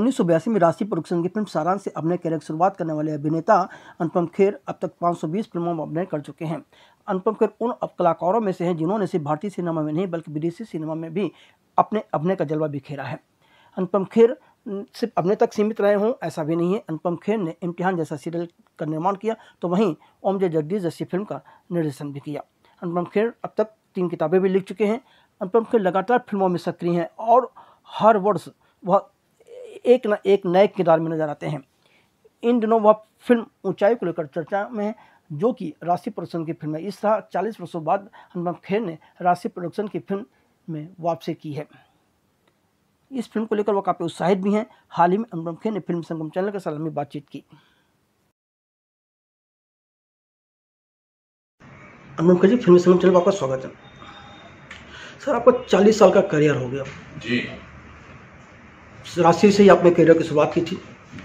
1982 में राशि प्रोडक्शन की फिल्म सारांश से अपने करियर की शुरुआत करने वाले अभिनेता अनुपम खेर अब तक 520 फिल्मों में अभिनय कर चुके हैं। अनुपम खेर उन कलाकारों में से हैं जिन्होंने सिर्फ भारतीय सिनेमा में नहीं बल्कि विदेशी सिनेमा में भी अपने अभिनय का जलवा बिखेरा है। अनुपम खेर सिर्फ अपने तक सीमित रहे हों ऐसा भी नहीं है। अनुपम खेर ने इम्तिहान जैसा सीरियल का निर्माण किया तो वहीं ओम जे जगदीश जैसी फिल्म का निर्देशन भी किया। अनुपम खेर अब तक 3 किताबें भी लिख चुके हैं। अनुपम खेर लगातार फिल्मों में सक्रिय हैं और हर वर्ष वह एक न एक नए किरदार में नजर आते हैं। इन दिनों वह फिल्म ऊंचाई को लेकर चर्चा में है, जो कि राशि प्रोडक्शन की फिल्म है। इस तरह 40 वर्षों बाद अनुपम खेर ने राशि प्रोडक्शन की फिल्म में वापसी की है। इस फिल्म को लेकर वह काफ़ी उत्साहित भी हैं। हाल ही में अनुपम खेर ने फिल्म संगम चैनल के साथ में बातचीत की। अनुपम खेर जी, फिल्म संगम चैनल पर आपका स्वागत है। सर, आपका 40 साल का करियर हो गया जी। राशि से ही आपने करियर की शुरुआत की थी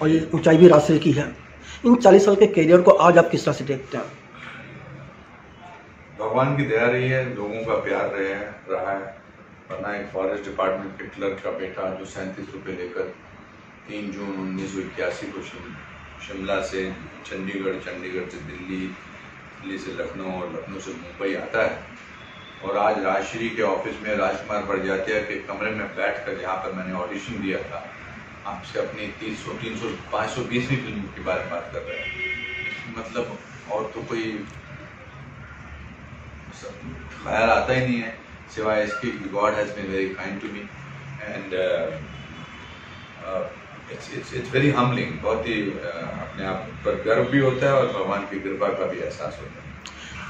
और ये ऊंचाई भी राशि की है। इन 40 साल के करियर को आज आप किस तरह से देखते हैं? भगवान की दया रही है, लोगों का प्यार रहा है। वरना एक फॉरेस्ट डिपार्टमेंट के क्लर्क का बेटा जो 37 रुपये लेकर 3 जून 1981 को शिमला से चंडीगढ़, चंडीगढ़ से दिल्ली, दिल्ली से लखनऊ और लखनऊ से मुंबई आता है और आज राजश्री के ऑफिस में राजकुमार बड़जात्या के कमरे में बैठकर जहाँ पर मैंने ऑडिशन दिया था, आपसे अपनी 300, 300, 520वीं फिल्म के बारे में बात कर रहे हैं। मतलब और तो कोई ख्याल आता ही नहीं है सिवाय इसके कि God has been very kind to me and it's very humbling. बहुत ही अपने आप पर गर्व भी होता है और भगवान की कृपा का भी एहसास होता है।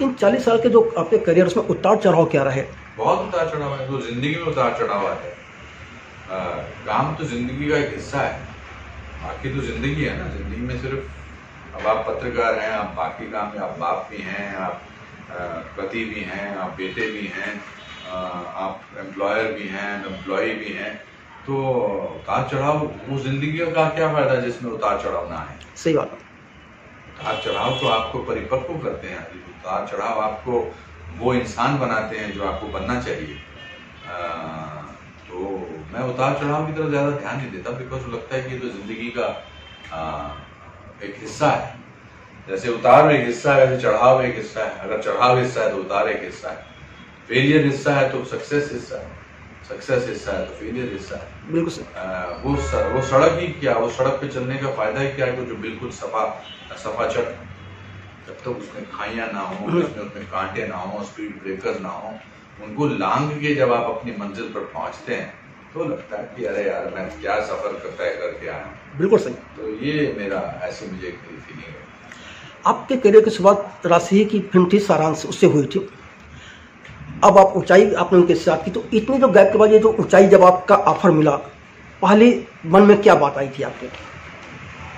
इन 40 साल के जो आपके करियर उसमें उतार चढ़ाव क्या रहे? बहुत उतार चढ़ाव है, तो जिंदगी में उतार चढ़ाव है। काम तो जिंदगी का एक हिस्सा है, बाकी तो जिंदगी है ना। जिंदगी में सिर्फ अब आप पत्रकार हैं, आप बाकी काम में आप बाप भी हैं, आप पति भी हैं, आप बेटे भी हैं, आप एम्प्लॉयर भी हैं, एम्प्लॉय भी हैं। तो उतार चढ़ाव वो जिंदगी का क्या फायदा जिसमें उतार चढ़ाव ना है? सही बात है। उतार चढ़ाव तो आपको परिपक्व करते हैं, उतार चढ़ाव आपको वो इंसान बनाते हैं जो आपको बनना चाहिए। तो मैं उतार चढ़ाव की तरफ ज़्यादा ध्यान नहीं देता, बिकॉज लगता है कि तो जिंदगी का एक हिस्सा है। जैसे उतार एक हिस्सा है, वैसे चढ़ाव एक हिस्सा है। अगर चढ़ाव हिस्सा है तो उतार एक हिस्सा है, फेलियर हिस्सा है तो सक्सेस हिस्सा है, सक्सेस हिस्सा है तो फेलियर हिस्सा है। बिल्कुल सर। वो सड़क ही क्या, वो सड़क पे चलने का फायदा ही क्या है जो बिल्कुल सफाचट, जब तक उसमें खाइयां ना हो, उसमें कांटे ना हो, स्पीड ब्रेकर्स ना हो, उनको लांग के जब आप अपनी मंजिल पर पहुंचते हैं तो लगता है कि अरे यार मैं क्या सफर तय करके आया हूँ। बिल्कुल सही। तो ये मेरा ऐसी मुझे एक फीलिंग है। आपके करियर की शुरुआत राशि की फिल्म थी सारांश, उससे हुई थी। अब आप ऊंचाई आपने उनके साथ की, तो इतनी जो गैप के बाद ये जो ऊंचाई जब आपका ऑफर मिला, पहले मन में क्या बात आई थी आपके?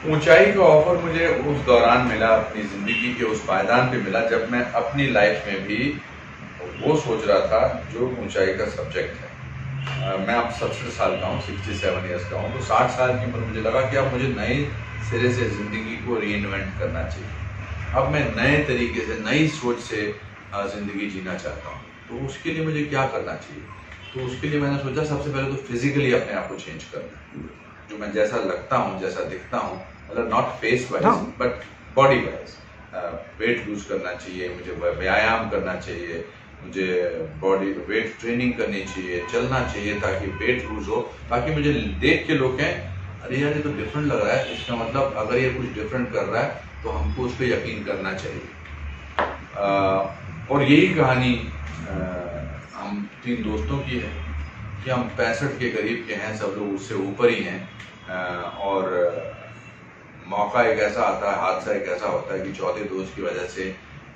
ऊंचाई का ऑफर मुझे उस दौरान मिला, अपनी जिंदगी के उस पायदान पे मिला जब मैं अपनी लाइफ में भी वो सोच रहा था जो ऊंचाई का सब्जेक्ट है। मैं अब 70 साल का हूँ, 67 ईयर्स का हूँ। तो 60 साल की उम्र मुझे लगा कि अब मुझे नए सिरे से जिंदगी को री इन्वेंट करना चाहिए। अब मैं नए तरीके से, नई सोच से जिंदगी जीना चाहता हूँ। तो उसके लिए मुझे क्या करना चाहिए? तो उसके लिए मैंने सोचा सबसे पहले तो फिजिकली अपने आप को चेंज करना है। जो मैं जैसा लगता हूँ, जैसा दिखता हूँ, मतलब not face wise but body wise, weight lose करना चाहिए, मुझे व्यायाम करना चाहिए, मुझे बॉडी वेट ट्रेनिंग करनी चाहिए, चलना चाहिए ताकि वेट लूज हो, ताकि मुझे देख के लोग कहें अरे यार ये तो डिफरेंट लग रहा है, इसका मतलब अगर ये कुछ डिफरेंट कर रहा है तो हमको उस पर यकीन करना चाहिए। और यही कहानी हम 3 दोस्तों की है कि हम 65 के करीब के हैं, सब लोग उससे ऊपर ही हैं। और मौका एक ऐसा आता है, हादसा एक ऐसा होता है कि चौथे दोस्त की वजह से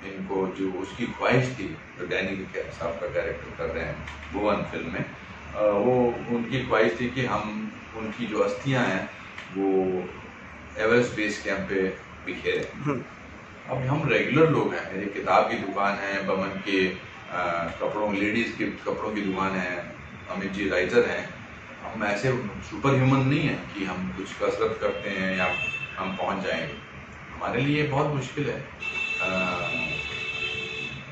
इनको जो उसकी ख्वाहिश थी, जो डैनी साहब का कैरेक्टर कर रहे हैं भुवन फिल्म में, वो उनकी ख्वाहिश थी कि हम उनकी जो अस्थियां हैं वो एवरेस्ट बेस कैंप पे बिखेरें। अब हम रेगुलर लोग हैं, मेरी किताब की दुकान है, बमन के कपड़ों, लेडीज के कपड़ों की दुकान है, अमित जी राइटर हैं। हम ऐसे सुपर ह्यूमन नहीं है कि हम कुछ कसरत करते हैं या हम पहुंच जाएंगे। हमारे लिए बहुत मुश्किल है,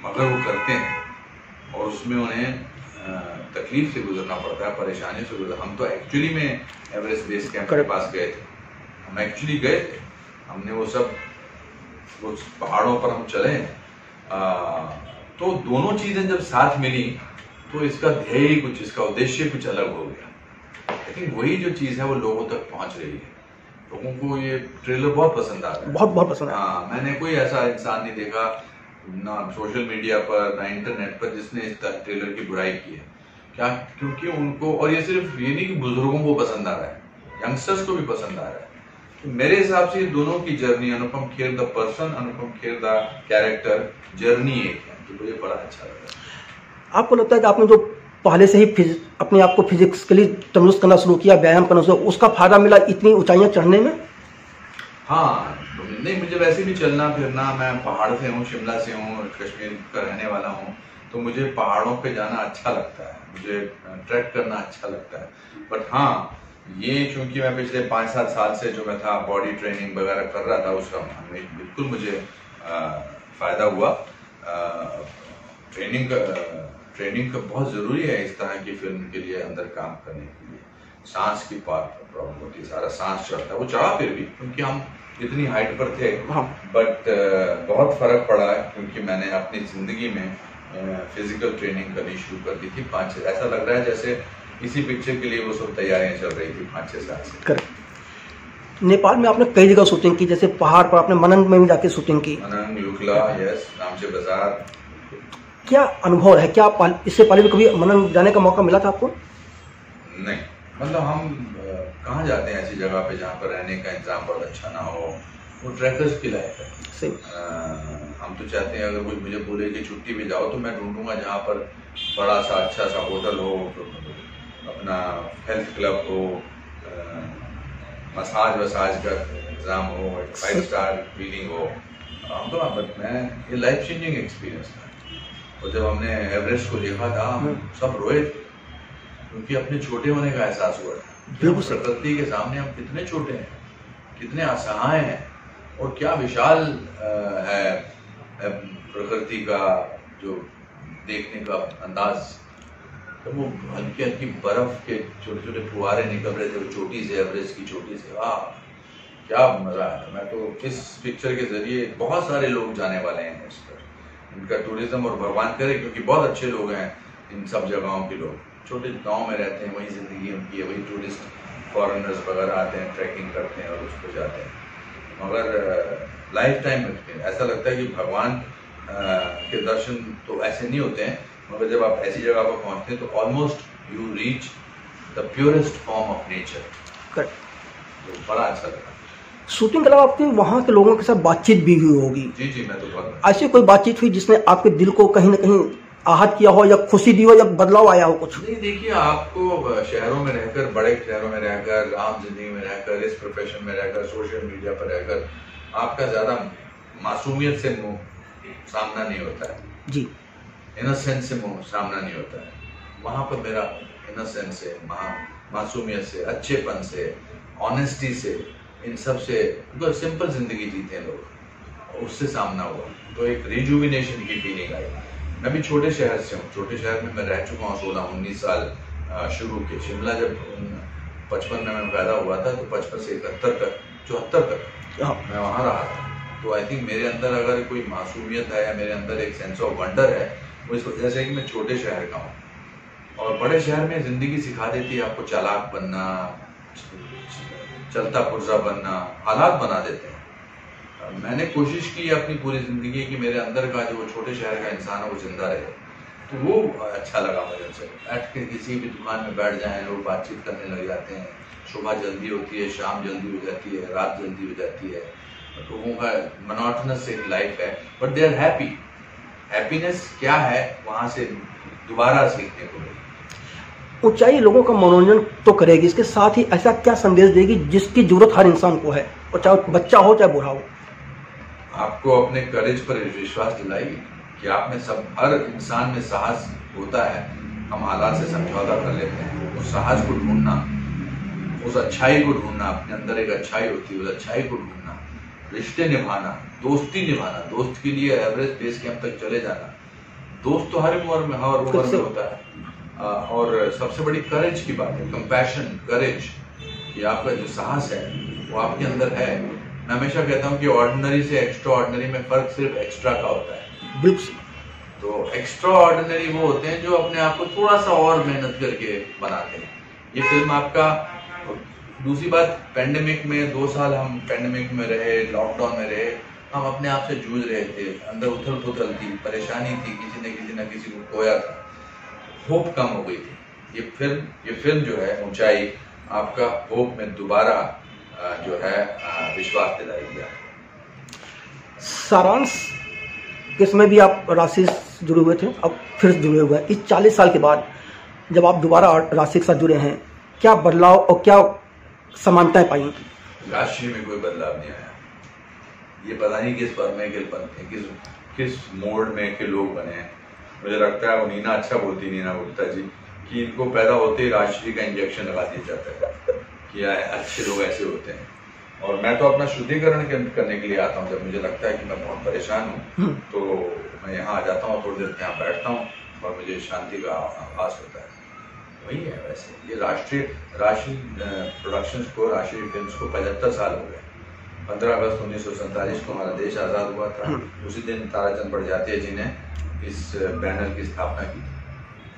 मगर वो करते हैं और उसमें उन्हें तकलीफ से गुजरना पड़ता है, परेशानी से गुजर। हम तो एक्चुअली में एवरेस्ट बेस कैंप के पास गए थे, हम एक्चुअली गए थे, हमने वो सब उस पहाड़ों पर हम चले। तो दोनों चीजें जब साथ मिली तो इसका ध्येय कुछ, इसका उद्देश्य कुछ अलग हो गया। लेकिन वही जो चीज है वो लोगों तक पहुंच रही है। लोगों को ये ट्रेलर बहुत पसंद आ रहा है, बहुत पसंद है। हाँ, मैंने कोई ऐसा इंसान नहीं देखा ना सोशल मीडिया पर ना इंटरनेट पर जिसने इस ट्रेलर की बुराई की है। क्या? क्योंकि उनको, और ये सिर्फ ये नहीं कि बुजुर्गों को पसंद आ रहा है, यंगस्टर्स को भी पसंद आ रहा है। तो मेरे हिसाब से ये दोनों की journey, Anupam Kher the person, Anupam Kher the character, journey एक है, तो मुझे बड़ा अच्छा लगा। आपको लगता है कि आपने जो पहले से ही अपने आप को फिजिकली तंदुरुस्त करना शुरू किया, व्यायाम करना शुरू, उसका फायदा मिला इतनी ऊंचाइयां चढ़ने में? हाँ, नहीं, मुझे वैसे भी चलना फिरना, मैं पहाड़ से हूँ, शिमला से हूँ, कश्मीर का रहने वाला हूँ, तो मुझे पहाड़ों पे जाना अच्छा लगता है, मुझे ट्रैक करना अच्छा लगता है। बट हाँ, ये चूंकि मैं पिछले 5-7 साल से जो मैं था बॉडी ट्रेनिंग वगैरह कर रहा था, उसका बिल्कुल मुझे फायदा हुआ। ट्रेनिंग का बहुत ज़रूरी है इस तरह की फिल्म के लिए, अंदर काम करने के लिए। सांस की प्रॉब्लम होती है, सारा सांस चढ़ता है, वो चढ़ा फिर भी क्योंकि हम इतनी हाइट पर थे। बट बहुत फर्क पड़ा क्योंकि मैंने अपनी जिंदगी में फिजिकल ट्रेनिंग करनी शुरू कर दी थी 5-6, ऐसा लग रहा है जैसे इसी पिक्चर के लिए वो सब तैयारियां चल रही थी 5-6 साल से। नेपाल में आपने कई जगह शूटिंग की, जैसे पहाड़ पर आपने मनंग में भी जाके शूटिंग की। मनंग, युक्ला, यस, नामचे बाजार। क्या अनुभव है? क्या इससे पहले भी कभी मनंग जाने का मौका मिला था आपको? नहीं, मतलब हम कहाँ जाते हैं ऐसी जगह पे जहाँ पर रहने का इंतजाम बहुत अच्छा ना हो, वो ट्रैकर्स की लाइफ है। सही। हम तो चाहते हैं अगर कोई मुझे बोले कि छुट्टी पे जाओ तो मैं ढूंढूंगा जहाँ पर बड़ा सा अच्छा सा होटल हो, अपना हेल्थ क्लब हो, मसाज का इंतजाम हो, 5 स्टार फीलिंग हो। हम तो, बट मैं, ये लाइफ चेंजिंग एक्सपीरियंस था। और जब हमने एवरेस्ट को देखा था, हम सब रोए थे क्योंकि अपने छोटे होने का एहसास हुआ था। प्रकृति के सामने हम कितने छोटे हैं, कितने असहाय हैं, और क्या विशाल है प्रकृति का जो देखने का अंदाज। तो वो हल्की हल्की बर्फ के छोटे छोटे फुहारे निकल रहे थे चोटी से, एवरेस्ट की चोटी से। वाह, क्या मजा आया। मैं तो इस पिक्चर के जरिए, बहुत सारे लोग जाने वाले हैं इस पर, इनका टूरिज्म, और भगवान करे क्योंकि बहुत अच्छे लोग हैं इन सब जगहों के लोग, छोटे गांव में रहते हैं, वही जिंदगी उनकी है, वही टूरिस्ट फॉरेनर्स वगैरह आते हैं, ट्रैकिंग करते हैं और उस पर जाते हैं। मगर लाइफ टाइम में ऐसा लगता है कि भगवान के दर्शन तो ऐसे नहीं होते हैं, मगर जब आप ऐसी जगह पर पहुंचते हैं तो almost you reach the purest form of nature. तो बड़ा अच्छा लगा। शूटिंग के अलावा आपके वहाँ के लोगों के साथ बातचीत भी हुई होगी? जी जी, मैं तो बहुत। ऐसी कोई बातचीत हुई जिसने आपके दिल को कहीं ना कहीं आहत किया हो, या खुशी दी हो, या बदलाव आया हो कुछ? नहीं, देखिए, आपको शहरों में रहकर, बड़े शहरों में रहकर, आम जिंदगी में रहकर, इस प्रोफेशन में रहकर, सोशल मीडिया पर रहकर, आपका ज्यादा मासूमियत से मुंह सामना नहीं होता है जी, इनोसेंस से मुंह सामना नहीं होता है। वहां पर मेरा इनोसेंस से, मासूमियत से, अच्छेपन से, ऑनेस्टी से, इन सब से, सिंपल जिंदगी जीते हैं लोग, उससे सामना हुआ तो एक रिजुविनेशन की फीलिंग आई। मैं भी छोटे शहर से हूँ, छोटे शहर में मैं रह चुका हूँ 16-19 साल शुरू के। शिमला जब 55 में मैं पैदा हुआ था, तो 55 से 71 तक, 74 तक मैं वहाँ रहा था। तो आई थिंक मेरे अंदर अगर कोई मासूमियत है या मेरे अंदर एक सेंस ऑफ वंडर है, वो इस वजह से कि मैं छोटे शहर का हूँ। और बड़े शहर में जिंदगी सिखा देती है आपको चालाक बनना, चलता पुर्जा बनना, हालात बना देते हैं। मैंने कोशिश की अपनी पूरी जिंदगी कि मेरे अंदर का जो छोटे शहर का इंसान है वो जिंदा रहे, तो वो अच्छा लगा मुझे। से बैठ के किसी भी दुकान में बैठ जाएं, लोग बातचीत करने लग जाते हैं, सुबह जल्दी होती है, शाम जल्दी हो जाती है, रात जल्दी हो जाती है, लोगों का मोनोटोनस एक लाइफ है, but they are happy. Happiness क्या है वहाँ से दोबारा सीखने को मिली। ऊंचाई लोगों का मनोरंजन तो करेगी, इसके साथ ही ऐसा क्या संदेश देगी जिसकी जरूरत हर इंसान को है, और चाहे बच्चा हो चाहे बूढ़ा हो? आपको अपने करेज पर विश्वास दिलाएगी कि आप में सब, हर इंसान में साहस होता है। हम हालात से समझौता कर लेते हैं, उस साहस को ढूंढना, उस अच्छाई को ढूंढना, अपने अंदर एक अच्छाई होती है, उस अच्छाई को ढूंढना, रिश्ते निभाना, दोस्ती निभाना, दोस्त के लिए एवरेस्ट बेस कैंप तक चले जाना। दोस्त तो हर उम्र में होता है, और सबसे बड़ी करेज की बात है, कंपैशन, करेज, कि आपका जो साहस है वो आपके अंदर है। मैं हमेशा कहता हूँ कि ऑर्डिनरी से एक्स्ट्रा ऑर्डिनरी में फर्क सिर्फ एक्स्ट्रा का होता है। बिल्कुल। तो एक्स्ट्रा ऑर्डिनरी वो होते हैं जो अपने आप को थोड़ा सा और मेहनत करके बनाते हैं। ये फिल्म आपका, दूसरी बात, पेंडेमिक में 2 साल हम पेंडेमिक में रहे, लॉकडाउन में रहे, हम अपने आप से जूझ रहे थे, अंदर उथल पुथल थी, परेशानी थी, किसी न किसी को खोया था, होप कम हो गई थी। ये फिल्म जो है ऊंचाई, आपका होप में दोबारा जो है विश्वास दिलाएगी। सारांश के समय भी आप राशि से जुड़े हुए थे, अब फिर से जुड़े हुए हैं। इस 40 साल के बाद जब आप दोबारा राशि के साथ जुड़े हैं, क्या बदलाव और क्या समानताएं पाई? राशि में कोई बदलाव नहीं आया। ये पता नहीं किस पर में किस मोड में के लोग बने हैं। मुझे लगता है वो नीना अच्छा बोलती, नीना गुप्ता जी, कि इनको पैदा होते ही राजश्री का इंजेक्शन लगा दिया जाता है कि अच्छे लोग ऐसे होते हैं। और मैं तो अपना शुद्धिकरण करने के लिए आता हूँ। जब मुझे लगता है कि मैं बहुत परेशान हूँ तो मैं यहाँ आ जाता हूँ, थोड़ी देर यहाँ बैठता हूँ और मुझे शांति का आभास होता है। वही है। वैसे ये राष्ट्रीय प्रोडक्शंस को, राष्ट्रीय फिल्म्स को 75 साल हो गए। 15 अगस्त 1947 को हमारा देश आज़ाद हुआ था। उसी दिन ताराचंद बड़जात्या जी ने इस बैनर की स्थापना की।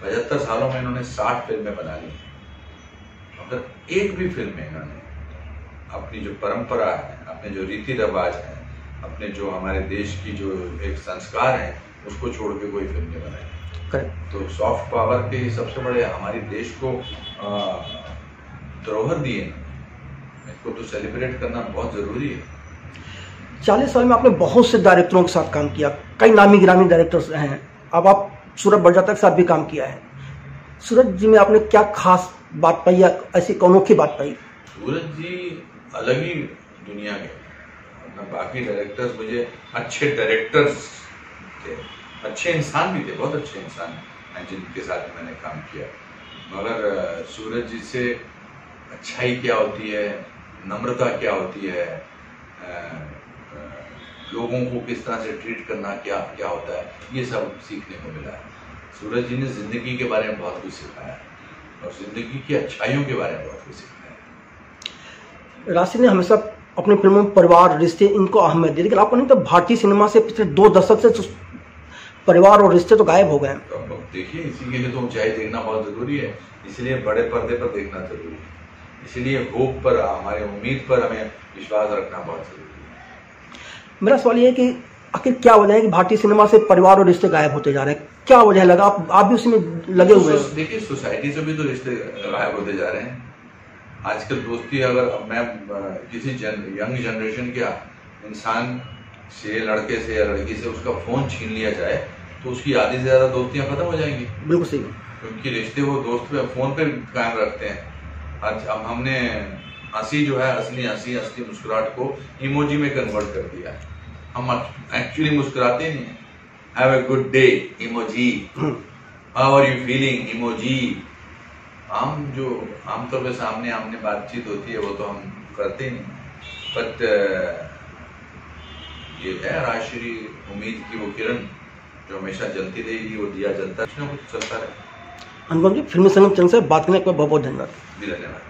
75 सालों में इन्होंने 60 फिल्में बना ली, मगर एक भी फिल्म में इन्होंने अपनी जो परंपरा है, अपने जो रीति रिवाज है, अपने जो हमारे देश की जो एक संस्कार है, उसको छोड़ के कोई फिल्म नहीं बनाई। तो सॉफ्ट पावर के सबसे बड़े हमारे देश को धरोहर दिए, इसको तो सेलिब्रेट करना बहुत जरूरी है। 40 साल में आपने बहुत से डायरेक्टरों के साथ काम किया, कई नामी गिरामी डायरेक्टर्स हैं। अब आप सूरज बड़जात्या के साथ भी काम किया है। सूरज जी में आपने क्या खास बात पाई या ऐसी अनोखी बात पाई? सूरज जी अलग ही दुनिया के, बाकी डायरेक्टर्स मुझे अच्छे डायरेक्टर्स थे, अच्छे इंसान भी थे, बहुत अच्छे इंसान हैं जिनके साथ मैंने काम किया। मगर सूरज जी से अच्छाई क्या होती है, नम्रता क्या होती है, लोगों को किस तरह से ट्रीट करना क्या होता है, ये सब सीखने को मिला है। सूरज जी ने जिंदगी के बारे में बहुत कुछ सिखाया और जिंदगी की अच्छाइयों के बारे में बहुत कुछ सिखाया। राशि ने हमेशा अपनी फिल्मों में परिवार, रिश्ते, इनको अहमियत दी, लेकिन आपको नहीं तो भारतीय सिनेमा से पिछले 2 दशक से परिवार और रिश्ते तो गायब हो गए हैं। तो देखिए, इसी के लिए तो ऊंचाई देखना बहुत जरूरी है, इसलिए बड़े पर्दे पर देखना जरूरी है, इसलिए होप पर, हमारी उम्मीद पर हमें विश्वास रखना बहुत जरूरी है। मेरा सवाल ये है कि आखिर क्या वजह है कि भारतीय सिनेमा से परिवार और रिश्ते गायब होते जा रहे हैं? क्या वजह लगा? आप भी उसी में लगे हुए हैं। देखिए, सोसाइटी से भी तो रिश्ते गायब होते जा रहे हैं। आजकल दोस्ती, अगर मैं किसी यंग जनरेशन के इंसान से, लड़के से या लड़की से उसका फोन छीन लिया जाए तो उसकी आधी से ज्यादा दोस्तियां खत्म हो जाएंगी। बिल्कुल सही। क्योंकि रिश्ते वो दोस्त पे फोन पे कायम रखते हैं। आज हमने हंसी जो है, असली हंसी, असली मुस्कुराहट को इमोजी में कन्वर्ट कर दिया है। हम एक्चुअली मुस्कुराते नहीं है। Have a good day emoji, how are you feeling emoji. हम जो आमतौर पे सामने आमने बातचीत होती है वो तो हम करते ही नहीं। बट ये है राजश्री उम्मीद की वो किरण जो हमेशा जलती रहेगी, वो दिया जलता, कुछ ना कुछ चलता रहे। अनुपम जी, फिल्मी संगम चैनल से बात करने का बहुत बहुत धन्यवाद। धन्यवाद।